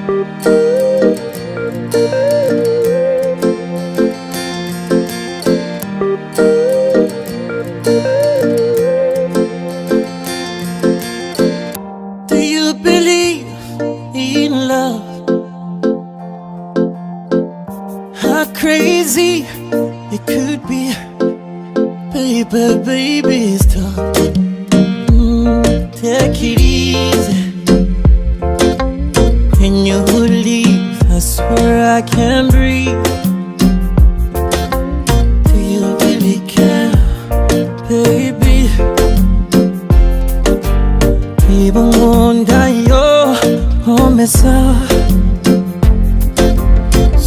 Do you believe in love? How crazy it could be. Baby, baby, stop. Take it easy. When you leave, I swear I can't breathe. Do you really care, baby? Even wonder your home is up.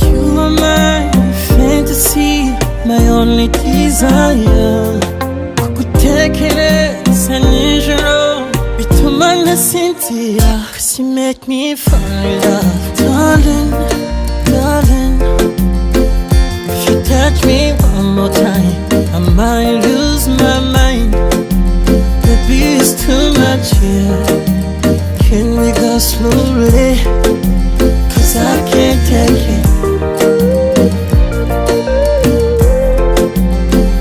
You are my fantasy, my only desire. Kukutekereza nijoro bituma nasinzira. 'Cause you make me fall in love, darling, darling. If you touch me one more time, I might lose my mind. Baby, it's too much here. Can we go slowly? 'Cause I can't take it.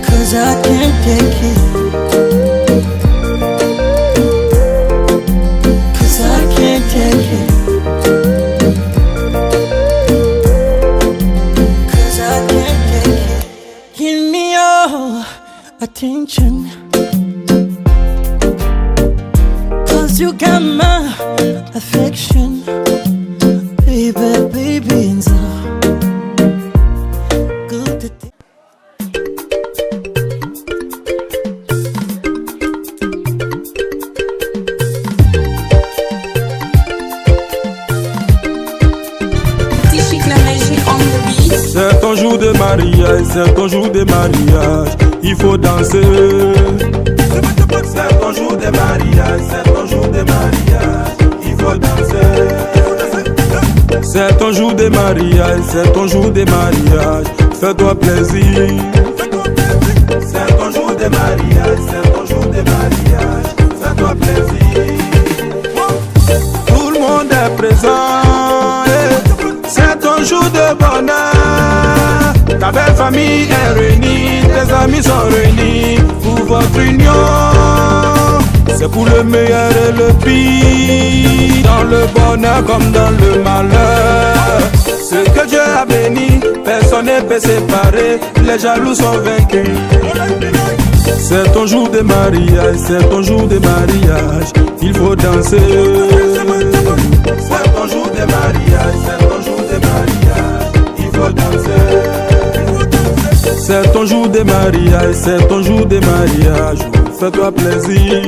'Cause I can't take it. 'Cause I can't take it. 'Cause I can't take it. Give me your attention. 'Cause you got my affection. Baby, baby, it's all good to take. C'est ton jour de mariage, c'est ton jour de mariage, il faut danser. C'est ton jour de mariage, c'est ton jour de mariage, il faut danser. C'est ton jour de mariage, c'est ton jour de mariage, fais-toi plaisir. C'est ton jour de mariage, c'est ton jour de mariage, fais-toi plaisir. Tout le monde est présent, c'est ton jour de bonheur. Ta belle famille est réunie, tes amis sont réunis pour votre union. C'est pour le meilleur et le pire, dans le bonheur comme dans le malheur. Ce que Dieu a béni, personne ne peut séparer, les jaloux sont vaincus. C'est ton jour de mariage, c'est ton jour de mariage, il faut danser. C'est ton jour de mariage, c'est ton jour de mariage, il faut danser. C'est ton jour de mariage, c'est ton jour de mariage, fais-toi plaisir.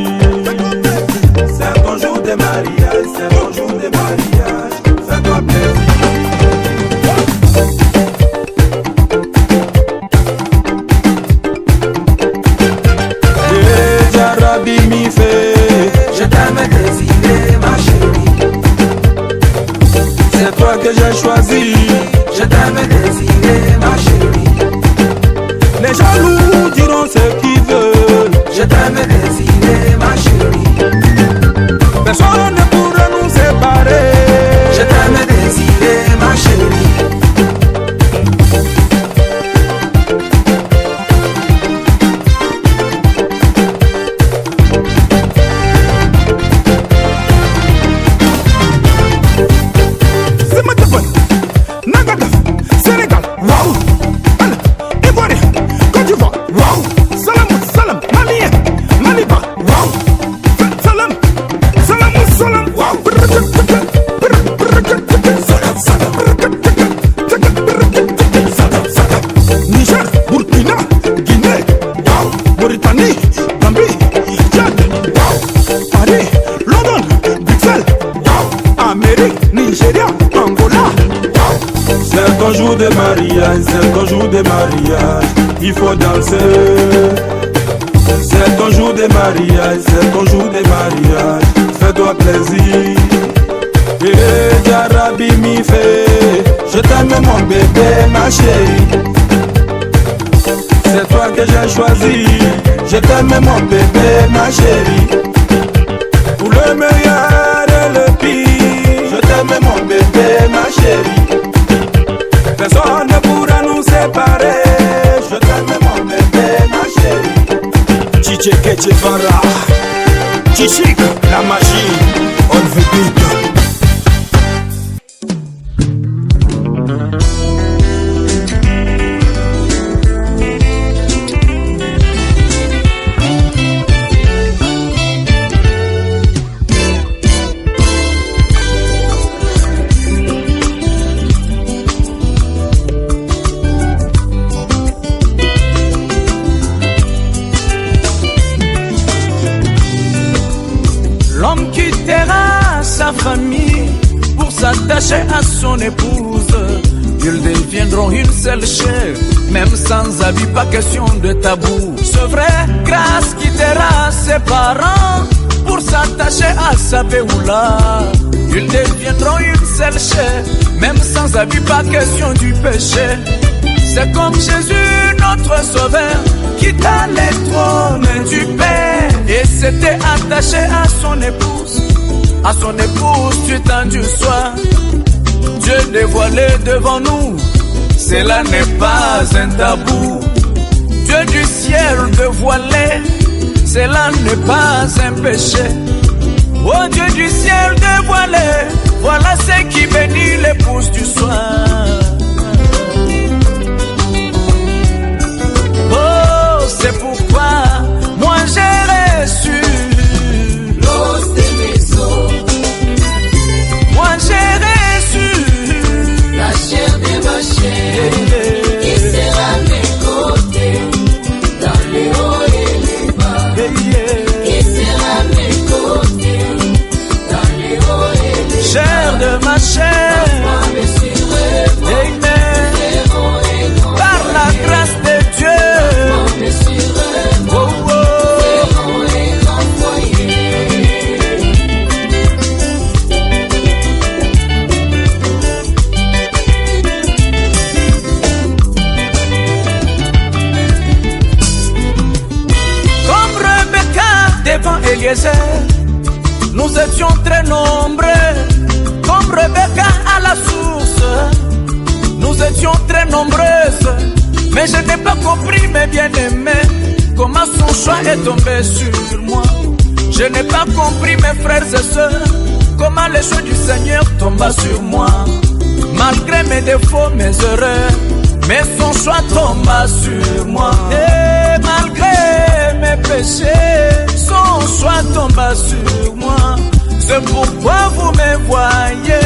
C'est ton jour de mariage, c'est ton jour de mariage, fais-toi plaisir. Et Jarabi mi fait, je t'aime désirer ma chérie. C'est toi que j'ai choisi, je t'aime désirer ma chérie. Les jaloux diront ce qu'ils veulent, je t'aime désirer ma chérie. Personne ne pourra nous séparer. Je t'aime désirer ma chérie. C'est ma téléphone, Nagadaf, Sénégal, waouh, Ivoirien, Côte d'Ivoire, waouh, Salam, Salam, Malien, Maliba, waouh, Salam, Salam, Salam, waouh, Niger, Burkina, Guinée, waouh, Mauritanie, Gambie, Tchad, waouh, Paris, London, Bruxelles, waouh, Amérique, Nigeria, Angola, waouh. C'est ton jour de mariage, c'est ton jour de mariage, il faut danser. C'est ton jour de mariage, c'est ton jour de mariage, fais-toi plaisir. Et Jarabi mi fait, je t'aime mon bébé, ma chérie. C'est toi que j'ai choisi, je t'aime mon bébé, ma chérie. Pour le meilleur et le pire, je t'aime mon bébé. bébé, ma chérie. Personne ne pourra nous séparer. Je t'aime mon bébé, ma chérie. DJ Ketchevara, Chichik, la magie, on veut vite. L'homme quittera sa famille pour s'attacher à son épouse. Ils deviendront une seule chair, même sans habit, pas question de tabou. C'est vrai, Grâce quittera ses parents pour s'attacher à sa Béoula. Ils deviendront une seule chair, même sans habit, pas question du péché. C'est comme Jésus, notre sauveur, quitta les trônes du Père et s'était attaché à son épouse. À son épouse du temps du soir, Dieu dévoilé devant nous, cela n'est pas un tabou. Dieu du ciel dévoilé, cela n'est pas un péché. Oh Dieu du ciel dévoilé, voilà ce qui bénit l'épouse du soir. Oh, c'est pourquoi moi j'ai reçu l'os de mes os. Moi j'ai reçu la chair de ma chair, qui sera à mes côtés dans les hauts et les bas, qui sera à mes côtés dans les hauts et les bas. Chair de ma chair, amen. Par la grâce de Dieu. Eliezer, nous étions très nombreux, comme Rebecca à la source. Nous étions très nombreuses, mais je n'ai pas compris, mes bien-aimés, comment son choix est tombé sur moi. Je n'ai pas compris, mes frères et sœurs, comment le choix du Seigneur tomba sur moi. Malgré mes défauts, mes erreurs, mais son choix tomba sur moi. Et malgré mes péchés, son choix tomba sur moi. C'est pourquoi vous me voyez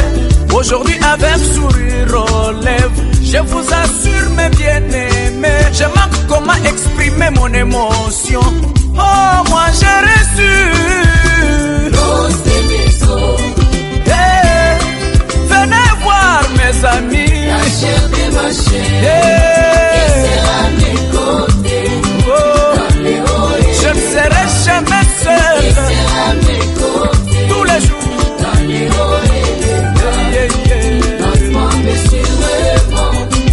aujourd'hui avec sourire aux lèvres. Je vous assure, mes bien-aimés, je manque comment exprimer mon émotion. Oh, moi j'ai reçu l'os de mes os. Hey, venez voir mes amis, la chair de ma chair, qui sera à mes côtés. Oh, dans les hauts et je ne serai jamais seul, qui sera à mes côtés tous les jours dans les hauts et les bas. Lentement mais sûrement,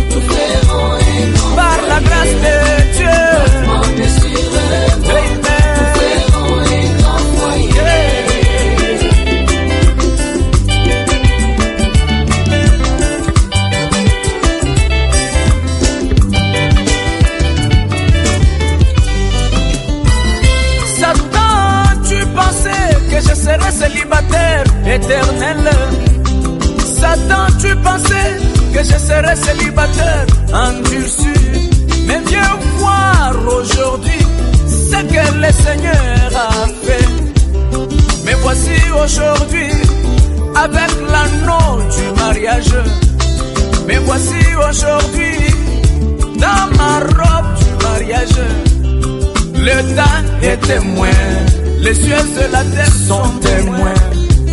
nous ferons un grand par la grâce de Dieu. Lentement mais sûrement, nous ferons un grand foyer. Satan, tu pensais que je serais célibataire éternel. Satan, tu pensais que je serais célibataire endurci. Mais viens voir aujourd'hui ce que le Seigneur a fait. Mais voici aujourd'hui avec l'anneau du mariage. Mais voici aujourd'hui dans ma robe du mariage. Le temps est témoin, les cieux et la terre sont témoins.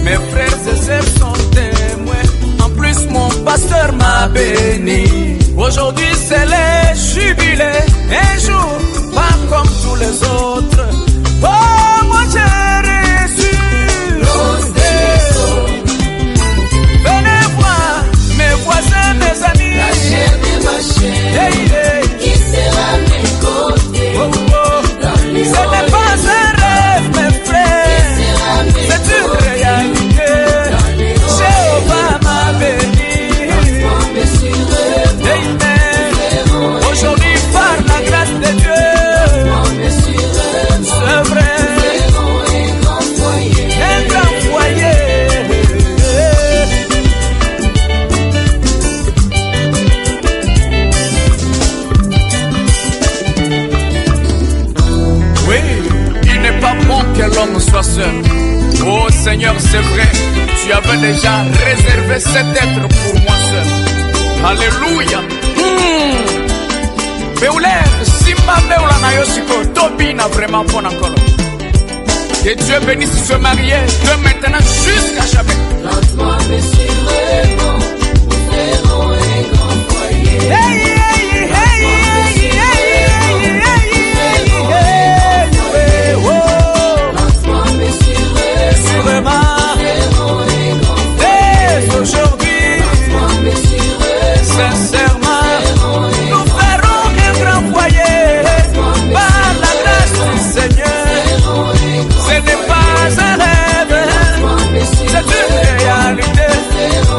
Mes frères et sœurs sont témoins. En plus mon pasteur m'a béni. Aujourd'hui c'est le jubilé, un jour pas comme tous les autres. Oh, moi j'ai reçu l'os de mes os. Venez voir mes voisins, mes amis, la chair de ma chair, qui sera à mes côtés. Oh, oh. Ce n'est pas un rêve, mes frères, c'est une réalité. J'ai tu avais déjà réservé cet être pour moi seul. Alléluia. Beouler, Simba Beoula Nayosiko, Tobina vraiment bon encore. Que Dieu bénisse ce marié de maintenant jusqu'à jamais. Lentement mais sûrement, nous ferons un grand foyer. Hey, hey, hey, hey, hey, hey, Lentement mais sûrement, dès aujourd'hui, sincèrement, nous ferons un grand foyer par la grâce du Seigneur. Ce n'est pas un rêve, c'est une réalité.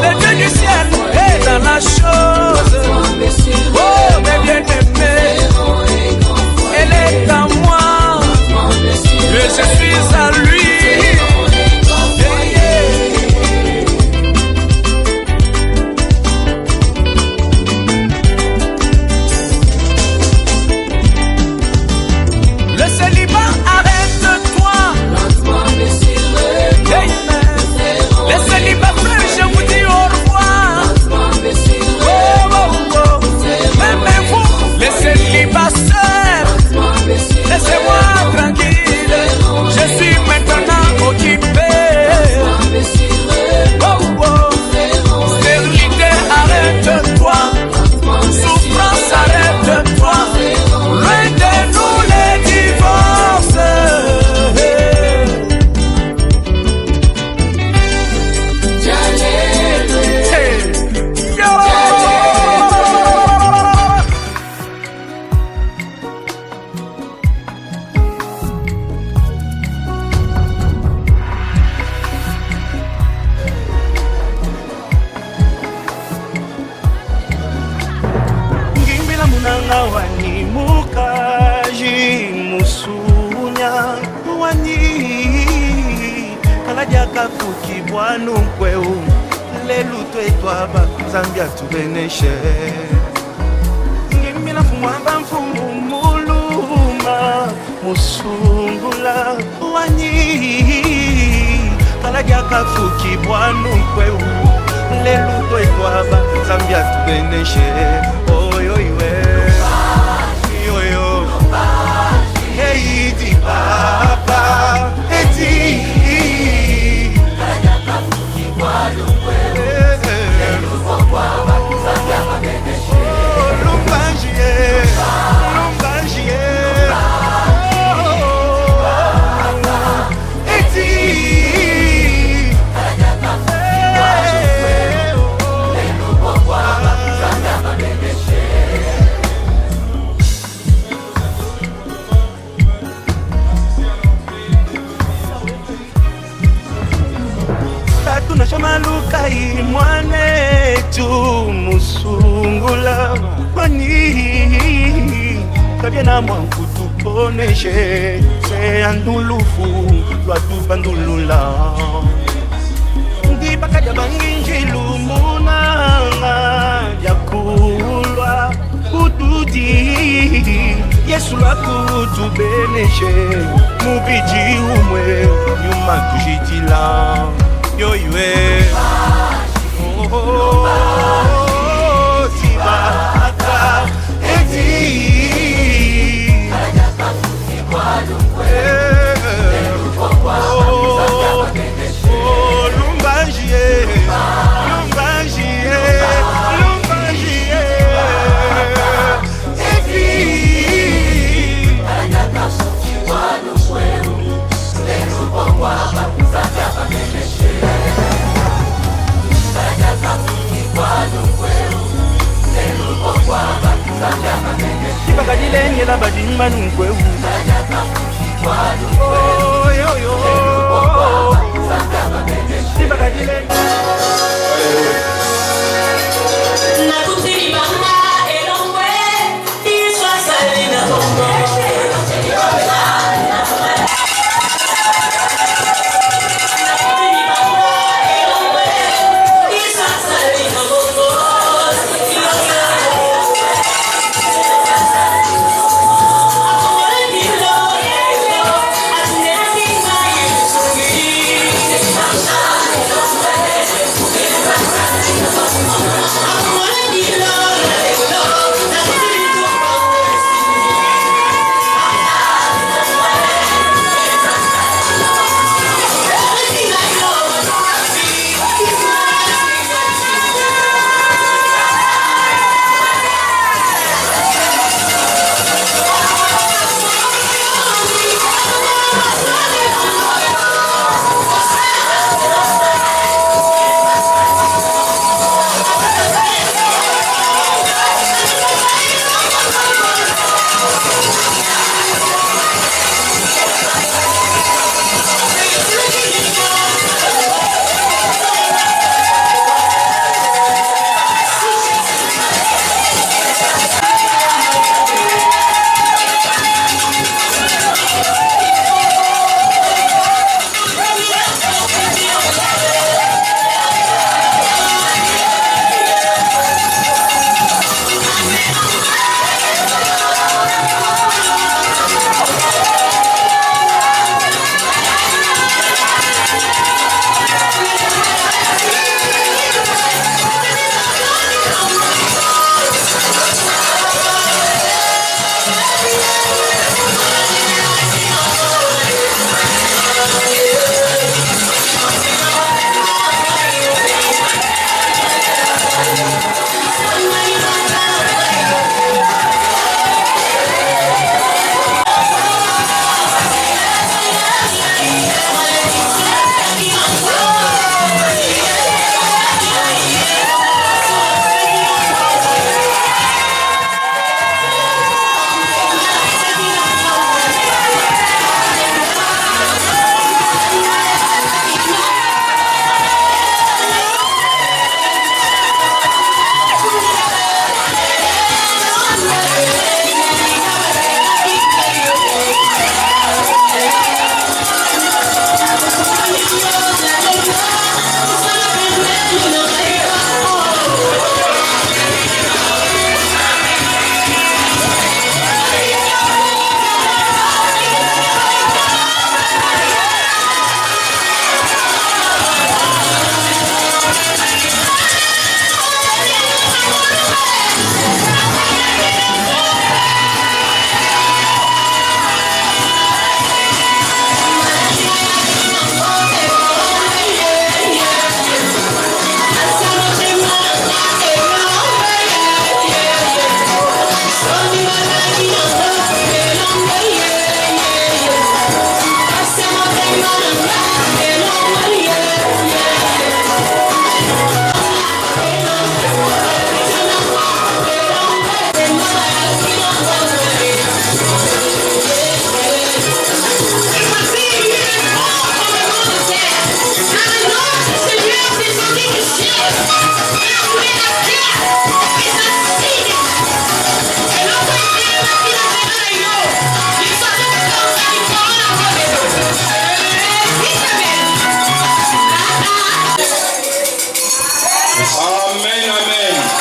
Le Dieu du ciel est dans la chose. Oh, mes bien-aimés, elle est en moi, et je suis à lui. Le célibat, arrête-toi. Les célibataires, je vous dis au revoir. Oh, oh, oh. Même vous, les célibataires, laissez-moi tranquille. Je suis maintenant occupé. Oh, oh. Stérilité, arrête-toi. Souffrance, arrête-toi. Loin de nous les divorces. Hey. Yo. Ngimbila munanga wani mukaji musunya wani kalaja kafuki bwanu mkweu lelu twetwaba zambia tubeneshe ngimbila fumwamba mfumu muluma musungula wani kalaja kafuki bwanu mkweu lelu twetwaba zambia tubeneshe oyoiwe yoyo hey di papa eti tunashamaluka imwanetu musungula kwani kabia na mwangu tuponeshe se andulufu lwatupandulula ndipakaja banginjilu munanga yakulwa kutudi yesu lwakutubeneshe mubiji umwe nyuma tujitila yoiwe tibaka eti lumbanjie lumbanjie lumbanjie eti Kibakadilenge la badimba nungwewu oh yo yo Kibakadilenge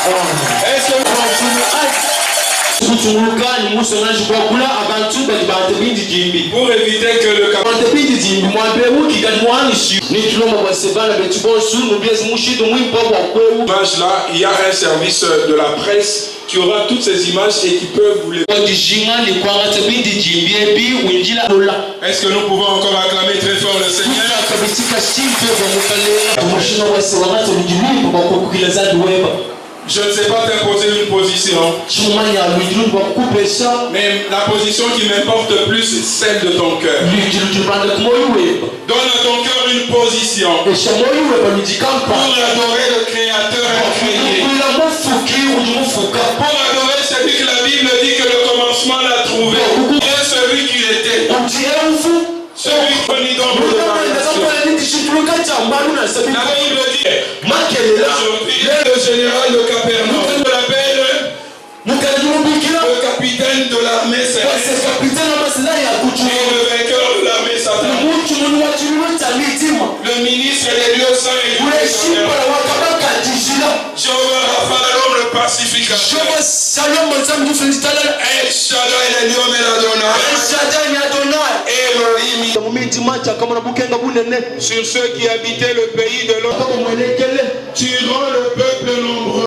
Est-ce que pour éviter que le image là, il y a un service de la presse qui aura toutes ces images et qui peut vous les... Est-ce que nous pouvons encore acclamer très fort le Seigneur? Je ne sais pas t'imposer une position, mais la position qui m'importe le plus, c'est celle de ton cœur. Donne à ton cœur une position pour adorer le Créateur incréé, pour adorer celui que la Bible dit que le commencement l'a trouvé, et celui qu'il était, celui qui est d'ombre de variation. La Bible dit aujourd'hui, le général de Capernaum, on l'appelle le capitaine de l'armée céleste et le vainqueur de l'armée satanique, le ministre des lieux saints et du Jéhovah Rapha, l'homme le pacificateur, El Shaddai, l'Eliom et l'Adonai, sur ceux qui habitaient le pays de l'homme, tu rends le peuple nombreux.